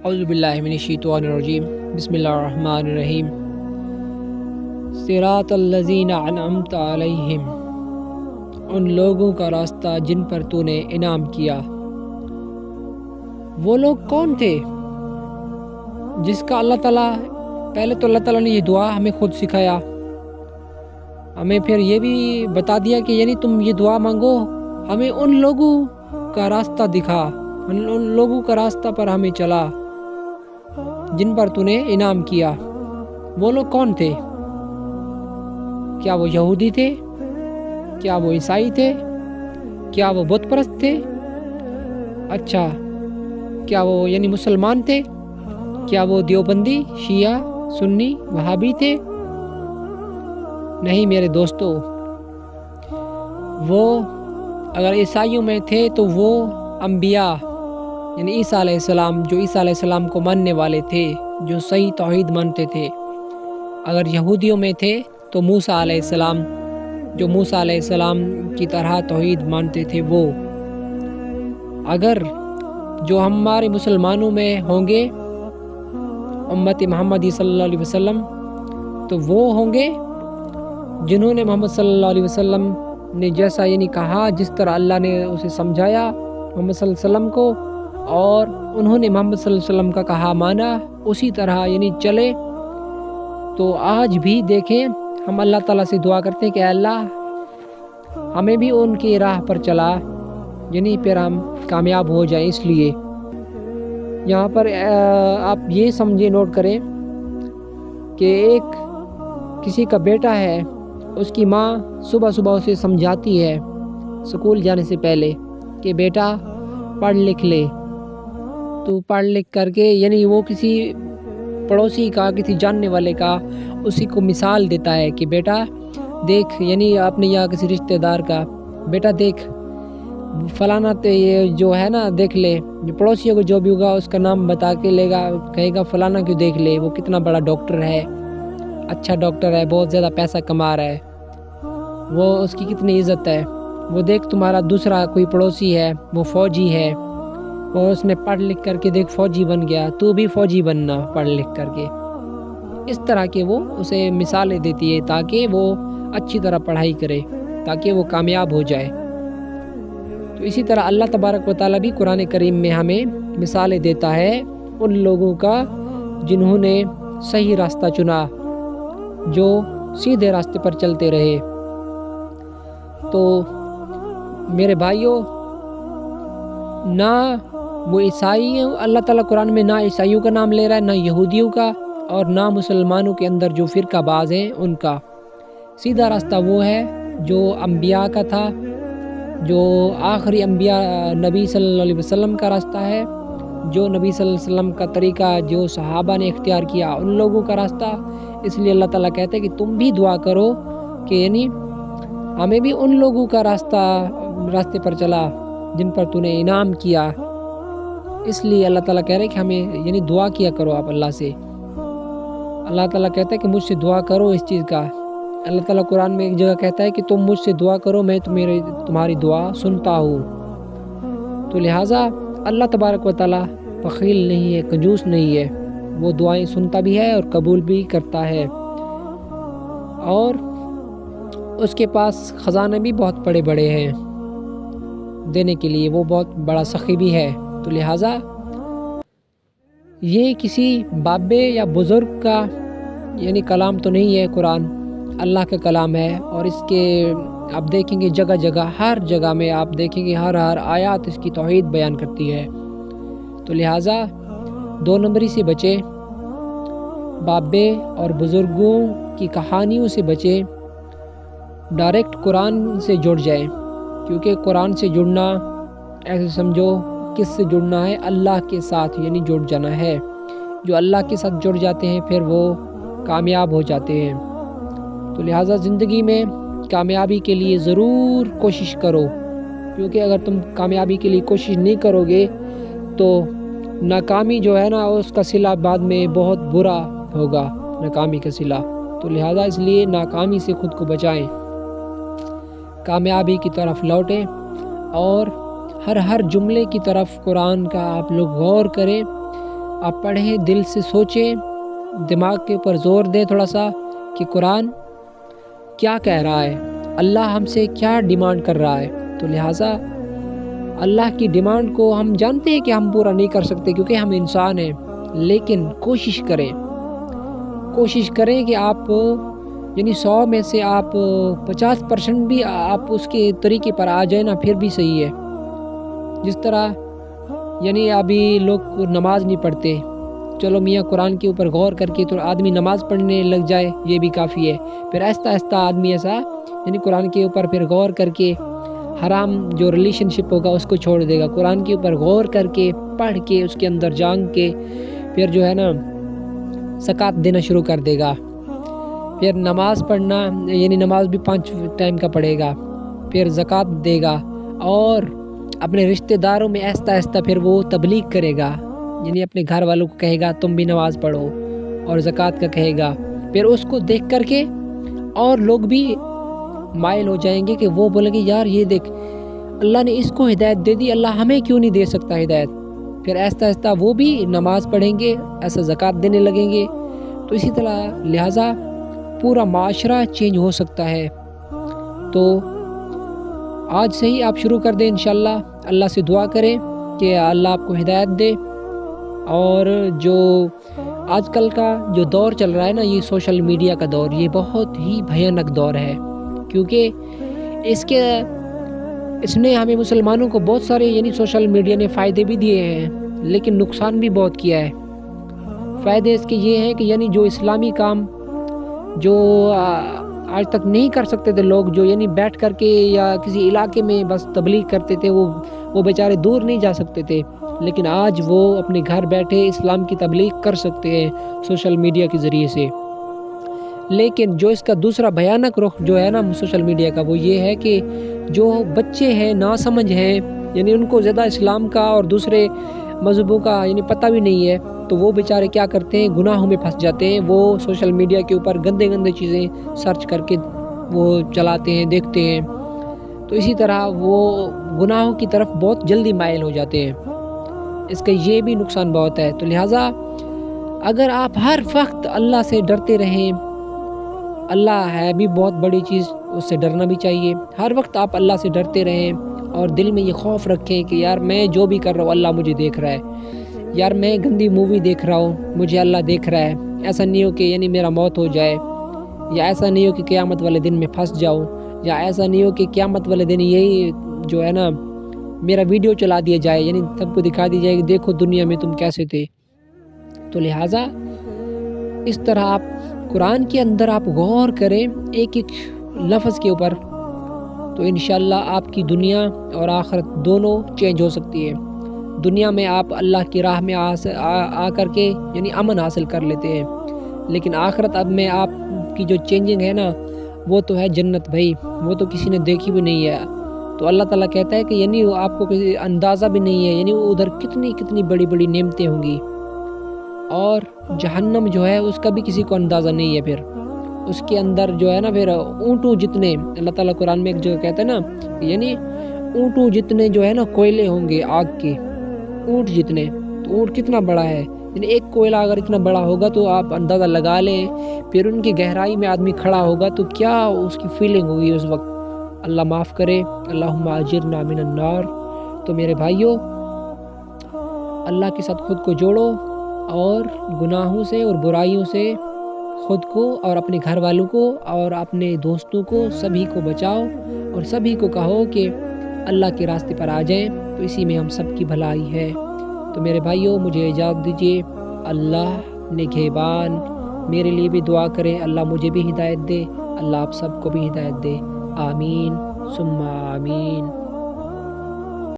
اعوذ باللہ من الشیطان الرجیم بسم اللہ الرحمن الرحیم صراط الذین انعمت علیہم، ان لوگوں کا راستہ جن پر تو نے انعام کیا۔ وہ لوگ کون تھے جس کا اللہ تعالیٰ پہلے تو اللہ تعالیٰ نے یہ دعا ہمیں خود سکھایا، ہمیں پھر یہ بھی بتا دیا کہ یعنی تم یہ دعا مانگو، ہمیں ان لوگوں کا راستہ دکھا، ان لوگوں کا راستہ پر ہمیں چلا جن پر تو نے انعام کیا۔ وہ لوگ کون تھے؟ کیا وہ یہودی تھے؟ کیا وہ عیسائی تھے؟ کیا وہ بت پرست تھے؟ اچھا، کیا وہ یعنی مسلمان تھے؟ کیا وہ دیوبندی، شیعہ، سنی، وہابی تھے؟ نہیں میرے دوستو، وہ اگر عیسائیوں میں تھے تو وہ انبیاء یعنی عیسیٰ علیہ السلام، جو عیسیٰ علیہ السلام کو ماننے والے تھے، جو صحیح توحید مانتے تھے۔ اگر یہودیوں میں تھے تو موسیٰ علیہ السلام، جو موسیٰ علیہ السلام کی طرح توحید مانتے تھے وہ۔ اگر جو ہمارے مسلمانوں میں ہوں گے امت محمدی صلی اللہ علیہ وسلم، تو وہ ہوں گے جنہوں نے محمد صلی اللہ علیہ وسلم نے جیسا یعنی کہا، جس طرح اللہ نے اسے سمجھایا محمد صلی اللہ علیہ وسلم کو، اور انہوں نے محمد صلی اللہ علیہ وسلم کا کہا مانا، اسی طرح یعنی چلے۔ تو آج بھی دیکھیں ہم اللہ تعالیٰ سے دعا کرتے ہیں کہ اے اللہ ہمیں بھی ان کی راہ پر چلا، یعنی پھر ہم کامیاب ہو جائیں۔ اس لیے یہاں پر آپ یہ سمجھے، نوٹ کریں کہ ایک کسی کا بیٹا ہے، اس کی ماں صبح صبح اسے سمجھاتی ہے سکول جانے سے پہلے کہ بیٹا پڑھ لکھ لے، تو پڑھ لکھ کر کے یعنی وہ کسی پڑوسی کا، کسی جاننے والے کا اسی کو مثال دیتا ہے کہ بیٹا دیکھ، یعنی اپنے یا کسی رشتہ دار کا، بیٹا دیکھ فلانا یہ جو ہے نا، دیکھ لے، جو پڑوسیوں کو جو بھی ہوگا اس کا نام بتا کے لے گا، کہے گا فلانا کیوں، دیکھ لے وہ کتنا بڑا ڈاکٹر ہے، اچھا ڈاکٹر ہے، بہت زیادہ پیسہ کما رہا ہے، وہ اس کی کتنی عزت ہے، وہ دیکھ تمہارا دوسرا کوئی پڑوسی ہے وہ فوجی ہے، وہ اس نے پڑھ لکھ کر کے دیکھ فوجی بن گیا، تو بھی فوجی بننا پڑھ لکھ کر کے۔ اس طرح کے وہ اسے مثالیں دیتی ہے تاکہ وہ اچھی طرح پڑھائی کرے، تاکہ وہ کامیاب ہو جائے۔ تو اسی طرح اللہ تبارک و تعالیٰ بھی قرآن کریم میں ہمیں مثالیں دیتا ہے ان لوگوں کا جنہوں نے صحیح راستہ چنا، جو سیدھے راستے پر چلتے رہے۔ تو میرے بھائیوں، نہ وہ عیسائی، اللہ تعالیٰ قرآن میں نہ عیسائیوں کا نام لے رہا ہے، نہ یہودیوں کا، اور نہ مسلمانوں کے اندر جو فرقہ باز ہیں ان کا۔ سیدھا راستہ وہ ہے جو انبیاء کا تھا، جو آخری انبیاء نبی صلی اللہ علیہ وسلم کا راستہ ہے، جو نبی صلی اللہ علیہ وسلم کا طریقہ جو صحابہ نے اختیار کیا، ان لوگوں کا راستہ۔ اس لیے اللہ تعالیٰ کہتے ہیں کہ تم بھی دعا کرو کہ یعنی ہمیں بھی ان لوگوں کا راستے پر چلا جن پر تو نے انعام کیا۔ اس لیے اللہ تعالیٰ کہہ رہے ہیں کہ ہمیں یعنی دعا کیا کرو آپ اللہ سے۔ اللہ تعالیٰ کہتا ہے کہ مجھ سے دعا کرو اس چیز کا۔ اللہ تعالیٰ قرآن میں ایک جگہ کہتا ہے کہ تم مجھ سے دعا کرو، میں تمہاری دعا سنتا ہوں۔ تو لہٰذا اللہ تبارک و تعالیٰ بخیل نہیں ہے، کنجوس نہیں ہے، وہ دعائیں سنتا بھی ہے اور قبول بھی کرتا ہے، اور اس کے پاس خزانے بھی بہت بڑے بڑے ہیں دینے کے لیے، وہ بہت بڑا سخی بھی ہے۔ تو لہٰذا یہ کسی بابے یا بزرگ کا یعنی کلام تو نہیں ہے، قرآن اللہ کا کلام ہے، اور اس کے آپ دیکھیں گے جگہ جگہ، ہر جگہ میں آپ دیکھیں گے ہر آیات اس کی توحید بیان کرتی ہے۔ تو لہٰذا دو نمبری سے بچے، بابے اور بزرگوں کی کہانیوں سے بچے، ڈائریکٹ قرآن سے جڑ جائیں، کیونکہ قرآن سے جڑنا ایسے سمجھو کس سے جڑنا ہے، اللہ کے ساتھ یعنی جڑ جانا ہے۔ جو اللہ کے ساتھ جڑ جاتے ہیں پھر وہ کامیاب ہو جاتے ہیں۔ تو لہٰذا زندگی میں کامیابی کے لیے ضرور کوشش کرو، کیونکہ اگر تم کامیابی کے لیے کوشش نہیں کرو گے تو ناکامی جو ہے نا اس کا صلہ بعد میں بہت برا ہوگا، ناکامی کا صلہ۔ تو لہٰذا اس لیے ناکامی سے خود کو بچائیں، کامیابی کی طرف لوٹیں، اور ہر جملے کی طرف قرآن کا آپ لوگ غور کریں، آپ پڑھیں، دل سے سوچیں، دماغ کے اوپر زور دیں تھوڑا سا کہ قرآن کیا کہہ رہا ہے، اللہ ہم سے کیا ڈیمانڈ کر رہا ہے۔ تو لہٰذا اللہ کی ڈیمانڈ کو ہم جانتے ہیں کہ ہم پورا نہیں کر سکتے کیونکہ ہم انسان ہیں، لیکن کوشش کریں کہ آپ 100 میں سے آپ 50% بھی آپ اس کے طریقے پر آ جائیں نا، پھر بھی صحیح ہے۔ جس طرح ابھی لوگ نماز نہیں پڑھتے، چلو میاں قرآن کے اوپر غور کر کے تو آدمی نماز پڑھنے لگ جائے، یہ بھی کافی ہے۔ پھر آہستہ آہستہ آدمی ایسا قرآن کے اوپر پھر غور کر کے حرام جو ریلیشن شپ ہوگا اس کو چھوڑ دے گا، قرآن کے اوپر غور کر کے پڑھ کے اس کے اندر جان کے پھر زکوٰۃ دینا شروع کر دے گا۔ پھر نماز پڑھنا نماز بھی 5 ٹائم کا پڑھے گا، پھر زکوٰۃ دے گا، اور اپنے رشتہ داروں میں آہستہ آہستہ پھر وہ تبلیغ کرے گا، اپنے گھر والوں کو کہے گا تم بھی نماز پڑھو، اور زکوٰۃ کا کہے گا۔ پھر اس کو دیکھ کر کے اور لوگ بھی مائل ہو جائیں گے کہ وہ بولیں گے یار یہ دیکھ اللہ نے اس کو ہدایت دے دی، اللہ ہمیں کیوں نہیں دے سکتا ہدایت۔ پھر آہستہ آہستہ وہ بھی نماز پڑھیں گے، ایسا زکوٰۃ دینے لگیں گے۔ تو اسی طرح لہٰذا پورا معاشرہ چینج ہو سکتا ہے۔ تو آج سے ہی آپ شروع کر دیں انشاءاللہ، اللہ سے دعا کریں کہ اللہ آپ کو ہدایت دے۔ اور جو آج کل کا جو دور چل رہا ہے نا، یہ سوشل میڈیا کا دور، یہ بہت ہی بھیانک دور ہے، کیونکہ اس نے ہمیں مسلمانوں کو بہت سارے سوشل میڈیا نے فائدے بھی دیے ہیں، لیکن نقصان بھی بہت کیا ہے۔ فائدے اس کے یہ ہیں کہ جو اسلامی کام جو آج تک نہیں کر سکتے تھے لوگ، جو بیٹھ کر کے یا کسی علاقے میں بس تبلیغ کرتے تھے، وہ بیچارے دور نہیں جا سکتے تھے، لیکن آج وہ اپنے گھر بیٹھے اسلام کی تبلیغ کر سکتے ہیں سوشل میڈیا کے ذریعے سے۔ لیکن جو اس کا دوسرا بھیانک رخ جو ہے نا سوشل میڈیا کا، وہ یہ ہے کہ جو بچے ہیں ناسمجھ ہیں، ان کو زیادہ اسلام کا اور دوسرے مذہبوں کا پتہ بھی نہیں ہے، تو وہ بیچارے کیا کرتے ہیں، گناہوں میں پھنس جاتے ہیں۔ وہ سوشل میڈیا کے اوپر گندے چیزیں سرچ کر کے وہ چلاتے ہیں، دیکھتے ہیں، تو اسی طرح وہ گناہوں کی طرف بہت جلدی مائل ہو جاتے ہیں۔ اس کا یہ بھی نقصان بہت ہے۔ تو لہٰذا اگر آپ ہر وقت اللہ سے ڈرتے رہیں، اللہ ہے بھی بہت بڑی چیز، اس سے ڈرنا بھی چاہیے، ہر وقت آپ اللہ سے ڈرتے رہیں اور دل میں یہ خوف رکھیں کہ یار میں جو بھی کر رہا ہوں اللہ مجھے دیکھ رہا ہے، یار میں گندی مووی دیکھ رہا ہوں مجھے اللہ دیکھ رہا ہے۔ ایسا نہیں ہو کہ میرا موت ہو جائے، یا ایسا نہیں ہو کہ قیامت والے دن میں پھنس جاؤں، یا ایسا نہیں ہو کہ قیامت والے دن یہی جو ہے نا میرا ویڈیو چلا دیا جائے، سب کو دکھا دی جائے کہ دیکھو دنیا میں تم کیسے تھے۔ تو لہٰذا اس طرح آپ قرآن کے اندر آپ غور کریں ایک ایک لفظ کے اوپر، تو انشاءاللہ آپ کی دنیا اور آخرت دونوں چینج ہو سکتی ہے۔ دنیا میں آپ اللہ کی راہ میں آ کر کے امن حاصل کر لیتے ہیں، لیکن آخرت اب میں آپ کی جو چینجنگ ہے نا وہ تو ہے جنت بھائی، وہ تو کسی نے دیکھی بھی نہیں ہے۔ تو اللہ تعالیٰ کہتا ہے کہ آپ کو کسی اندازہ بھی نہیں ہے، ادھر کتنی بڑی بڑی نعمتیں ہوں گی، اور جہنم جو ہے اس کا بھی کسی کو اندازہ نہیں ہے۔ پھر اس کے اندر جو ہے نا پھر اونٹوں جتنے، اللہ تعالیٰ قرآن میں ایک جگہ کہتا ہے نا اونٹوں جتنے جو ہے نا کوئلے ہوں گے آگ کے، اونٹ جتنے، تو اونٹ کتنا بڑا ہے، ایک کوئلہ اگر اتنا بڑا ہوگا تو آپ اندازہ لگا لیں پھر ان کی گہرائی میں آدمی کھڑا ہوگا تو کیا اس کی فیلنگ ہوگی اس وقت۔ اللہ معاف کرے، اللہم اجرنا من النار۔ تو میرے بھائیوں، اللہ کے ساتھ خود کو جوڑو اور گناہوں سے اور برائیوں سے خود کو اور اپنے گھر والوں کو اور اپنے دوستوں کو سبھی کو بچاؤ، اور سبھی کو کہو کہ اللہ کے راستے پر آ جائیں، تو اسی میں ہم سب کی بھلائی ہے۔ تو میرے بھائیوں، مجھے اجازت دیجیے، اللہ نگہبان، میرے لیے بھی دعا کریں، اللہ مجھے بھی ہدایت دے، اللہ آپ سب کو بھی ہدایت دے، آمین ثم آمین۔